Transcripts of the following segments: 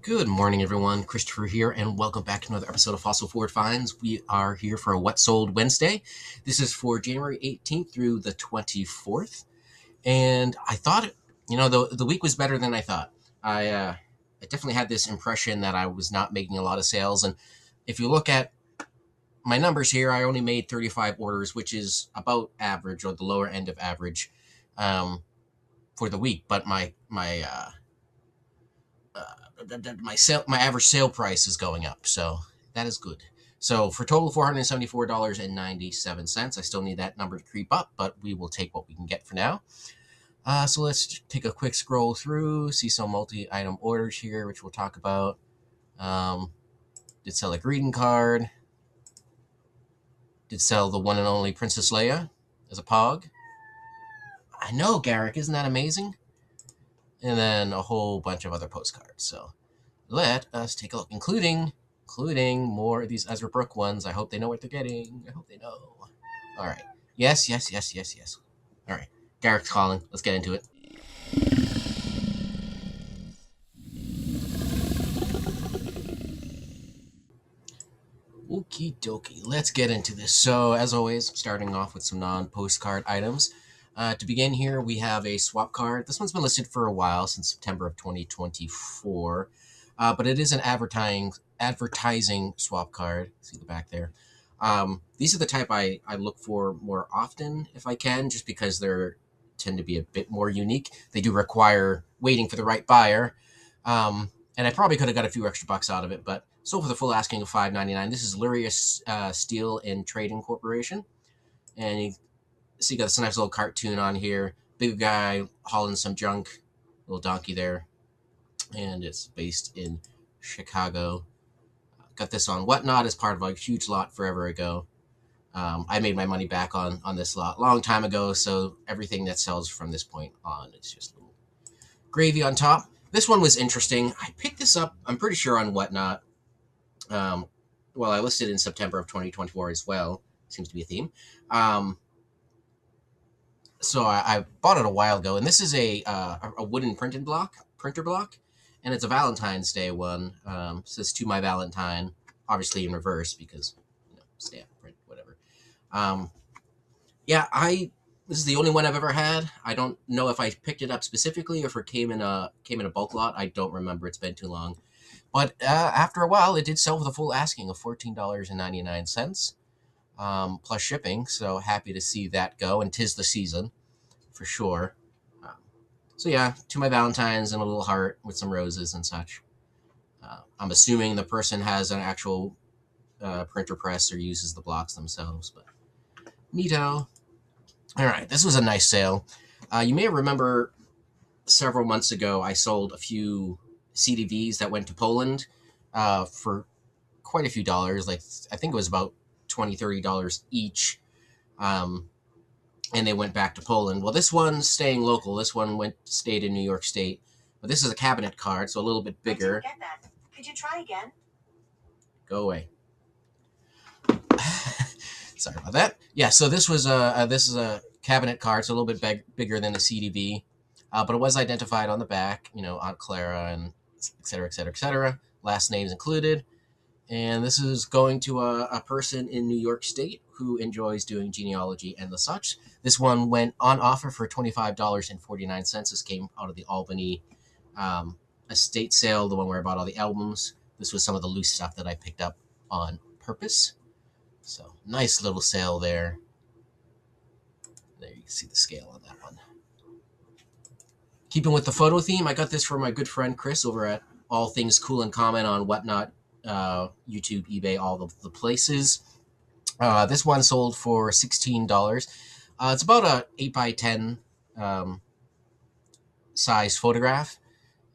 Good morning, everyone. Christopher here, and welcome back to another episode of Fossil Forward Finds. We are here for a What Sold Wednesday. This is for January 18th through the 24th. And I thought, the week was better than I thought. I definitely had this impression that I was not making a lot of sales. And if you look at my numbers here, I only made 35 orders, which is about average or the lower end of average for the week. But my average sale price is going up, so that is good. So for total $474.97. I still need that number to creep up, but we will take what we can get for now. So let's take a quick scroll through, see some multi-item orders here, which we'll talk about. Did sell a greeting card. Did sell the one and only Princess Leia as a POG. I know, Garak, isn't that amazing? And then a whole bunch of other postcards. So let us take a look, including more of these Ezra Brooke ones. I hope they know what they're getting. I hope they know. All right. Yes. All right. Garak's calling. Let's get into it. Okie dokie. Let's get into this. So, as always, starting off with some non-postcard items. To begin here, we have a swap card. This one's been listed for a while, since September of 2024. But it is an advertising swap card. See the back there. These are the type I look for more often if I can, just because they tend to be a bit more unique. They do require waiting for the right buyer. And I probably could have got a few extra bucks out of it, but sold for the full asking of $5.99. This is Luria Steel and Trading Corporation. And you see, got this nice little cartoon on here. Big guy hauling some junk. Little donkey there. And it's based in Chicago. Got this on Whatnot as part of a huge lot forever ago. I made my money back on this lot a long time ago, so everything that sells from this point on is just a little gravy on top. This one was interesting. I picked this up, I'm pretty sure, on Whatnot. I listed in September of 2024 as well. Seems to be a theme. So I bought it a while ago, and this is a wooden printer block, and it's a Valentine's Day one. Says "To My Valentine," obviously in reverse because stamp, print, whatever. This is the only one I've ever had. I don't know if I picked it up specifically or if it came in a bulk lot. I don't remember. It's been too long. But after a while, it did sell for the full asking of $14.99, plus shipping. So happy to see that go, and 'tis the season for sure. So yeah, to my Valentine's and a little heart with some roses and such. I'm assuming the person has an actual printer press or uses the blocks themselves, but neato. All right, this was a nice sale. You may remember several months ago I sold a few CDVs that went to Poland for quite a few dollars. Like I think it was about $20-$30 each. And they went back to Poland. Well, this one's staying local. This one stayed in New York State. But this is a cabinet card, so a little bit bigger. I didn't get that. Could you try again? Go away. Sorry about that. Yeah, so this is a cabinet card, so a little bit bigger than a CDV, but it was identified on the back. Aunt Clara and et cetera, et cetera, et cetera. Last names included. And this is going to a person in New York State who enjoys doing genealogy and the such. This one went on offer for $25.49. This came out of the Albany estate sale, the one where I bought all the albums. This was some of the loose stuff that I picked up on purpose. So nice little sale there. There you can see the scale on that one. Keeping with the photo theme, I got this from my good friend Chris over at All Things Cool and Common on Whatnot, YouTube, eBay, all the places. This one sold for $16. It's about a 8x10 size photograph.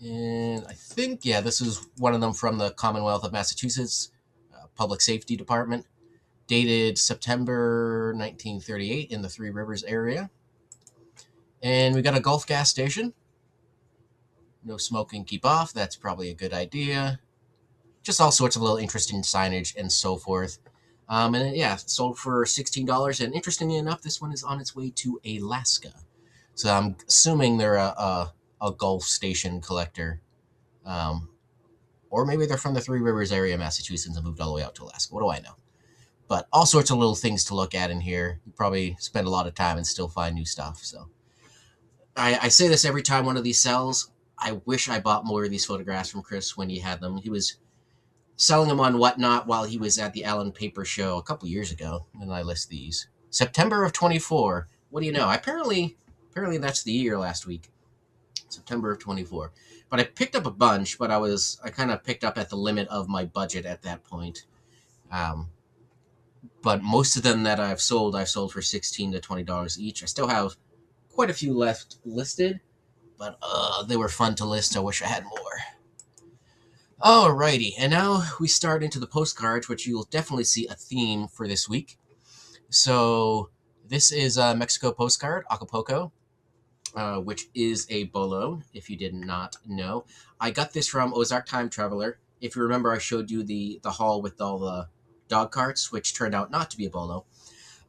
And I think, this is one of them from the Commonwealth of Massachusetts Public Safety Department. Dated September 1938 in the Three Rivers area. And we got a Gulf gas station. No smoking, keep off. That's probably a good idea. Just all sorts of little interesting signage and so forth. Sold for $16. And interestingly enough, this one is on its way to Alaska. So I'm assuming they're a Gulf station collector. Or maybe they're from the Three Rivers area of Massachusetts and moved all the way out to Alaska. What do I know? But all sorts of little things to look at in here. You probably spend a lot of time and still find new stuff. So I say this every time one of these sells. I wish I bought more of these photographs from Chris when he had them. He was selling them on Whatnot while he was at the Allen Paper Show a couple years ago, and I list these. September of 24. What do you know? Apparently that's the year last week. September of 24. But I picked up a bunch, but I kind of picked up at the limit of my budget at that point. But most of them that I've sold for $16 to $20 each. I still have quite a few left listed, but they were fun to list. I wish I had more. Alrighty, and now we start into the postcards, which you'll definitely see a theme for this week. So this is a Mexico postcard, Acapulco, which is a bolo, if you did not know. I got this from Ozark Time Traveler. If you remember, I showed you the haul with all the dog carts, which turned out not to be a bolo.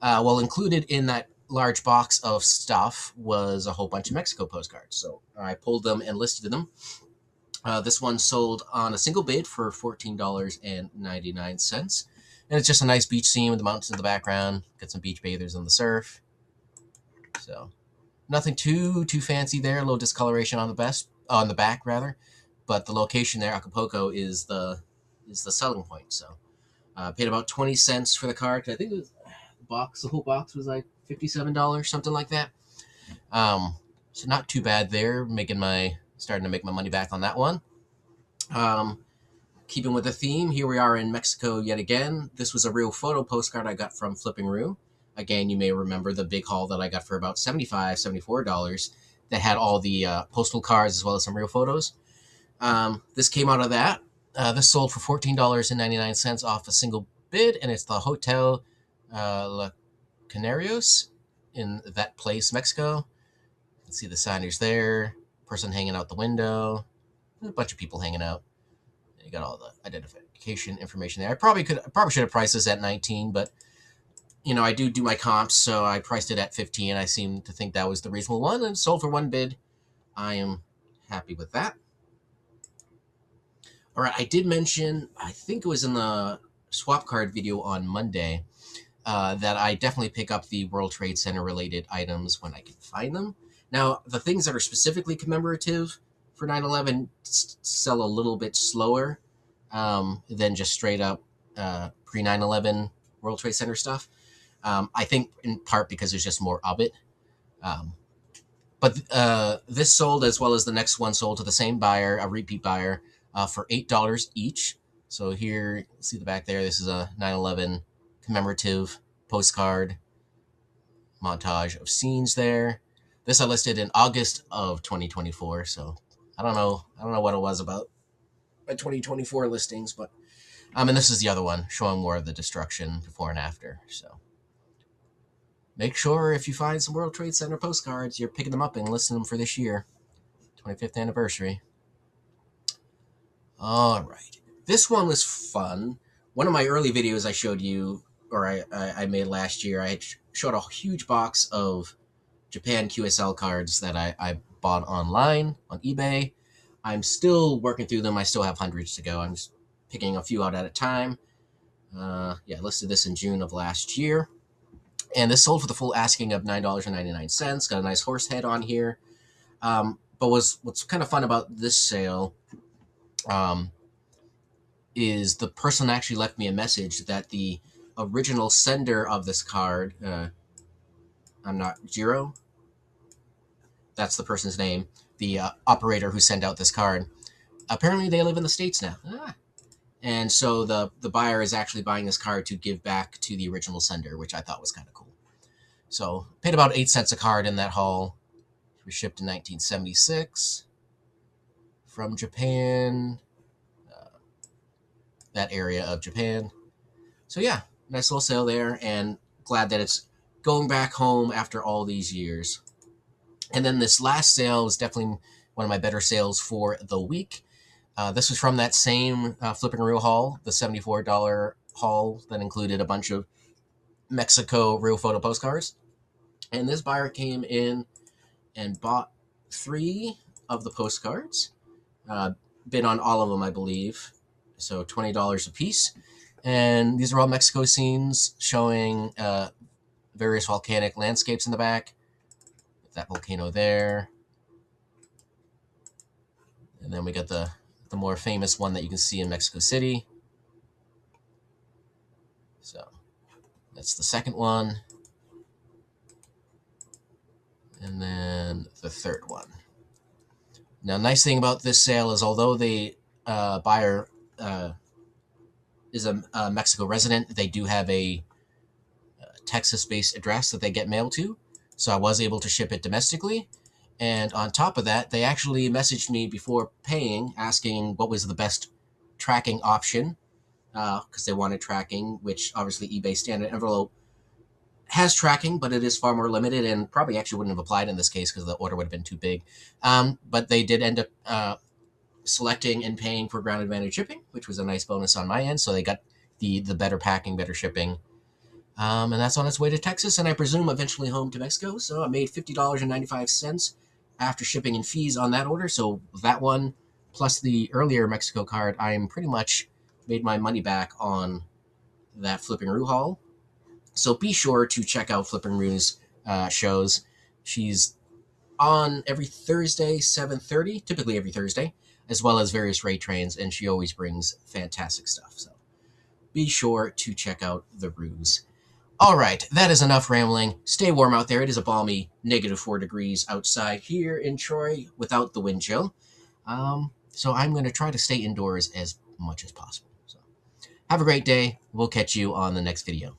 Well, included in that large box of stuff was a whole bunch of Mexico postcards. So I pulled them and listed them. This one sold on a single bid for $14.99. And it's just a nice beach scene with the mountains in the background. Got some beach bathers on the surf. So nothing too fancy there. A little discoloration on the back rather. But the location there, Acapulco, is the selling point. So paid about 20 cents for the cart. I think it was the whole box was like $57, something like that. So not too bad there. Starting to make my money back on that one. Keeping with the theme, here we are in Mexico yet again. This was a real photo postcard I got from Flipping Roo. Again, you may remember the big haul that I got for about $75, $74 that had all the postal cards as well as some real photos. This came out of that. This sold for $14.99 off a single bid, and it's the Hotel La Canarios in that place, Mexico. You can see the signage there. Person hanging out the window. A bunch of people hanging out. You got all the identification information there. I probably should have priced this at 19, but I do my comps, so I priced it at 15. I seem to think that was the reasonable one, and sold for one bid. I am happy with that. All right, I did mention, I think it was in the swap card video on Monday, that I definitely pick up the World Trade Center related items when I can find them. Now, the things that are specifically commemorative for 9/11 sell a little bit slower than just straight up pre 9/11 World Trade Center stuff. I think in part because there's just more of it. But this sold, as well as the next one, sold to the same buyer, a repeat buyer, for $8 each. So here, see the back there. This is a 9/11 commemorative postcard montage of scenes there. This I listed in August of 2024, so I don't know what it was about my 2024 listings, but and this is the other one showing more of the destruction before and after. So make sure if you find some World Trade Center postcards, you're picking them up and listing them for this year, 25th anniversary. All right, this one was fun. One of my early videos I showed you, or I made last year, I had showed a huge box of Japan QSL cards that I bought online on eBay. I'm still working through them. I still have hundreds to go. I'm just picking a few out at a time. I listed this in June of last year. And this sold for the full asking of $9.99. Got a nice horse head on here. But what's kind of fun about this sale is the person actually left me a message that the original sender of this card, Jiro, that's the person's name, the operator who sent out this card, apparently they live in the States now. And so the buyer is actually buying this card to give back to the original sender, which I thought was kind of cool. So paid about 8 cents a card in that haul. It was shipped in 1976 from Japan, that area of Japan. So yeah, nice little sale there, and glad that it's going back home after all these years. And then this last sale was definitely one of my better sales for the week. This was from that same Flipping Reel haul, the $74 haul that included a bunch of Mexico real photo postcards. And this buyer came in and bought 3 of the postcards. bid on all of them, I believe. So $20 a piece. And these are all Mexico scenes showing various volcanic landscapes in the back. That volcano there. And then we got the more famous one that you can see in Mexico City. So that's the second one. And then the third one. Now, nice thing about this sale is although the buyer is a Mexico resident, they do have a Texas-based address that they get mail to. So I was able to ship it domestically. And on top of that, they actually messaged me before paying, asking what was the best tracking option, because they wanted tracking, which obviously eBay standard envelope has tracking, but it is far more limited and probably actually wouldn't have applied in this case because the order would have been too big. But they did end up selecting and paying for ground advantage shipping, which was a nice bonus on my end. So they got the better packing, better shipping. And that's on its way to Texas, and I presume eventually home to Mexico. So I made $50.95 after shipping and fees on that order. So that one, plus the earlier Mexico card, I'm pretty much made my money back on that Flipping Rue haul. So be sure to check out Flipping Rue's shows. She's on every Thursday, 7:30, typically every Thursday, as well as various rate trains, and she always brings fantastic stuff. So be sure to check out the Rues. All right, that is enough rambling. Stay warm out there. It is a balmy -4 degrees outside here in Troy without the wind chill. So I'm going to try to stay indoors as much as possible. So have a great day. We'll catch you on the next video.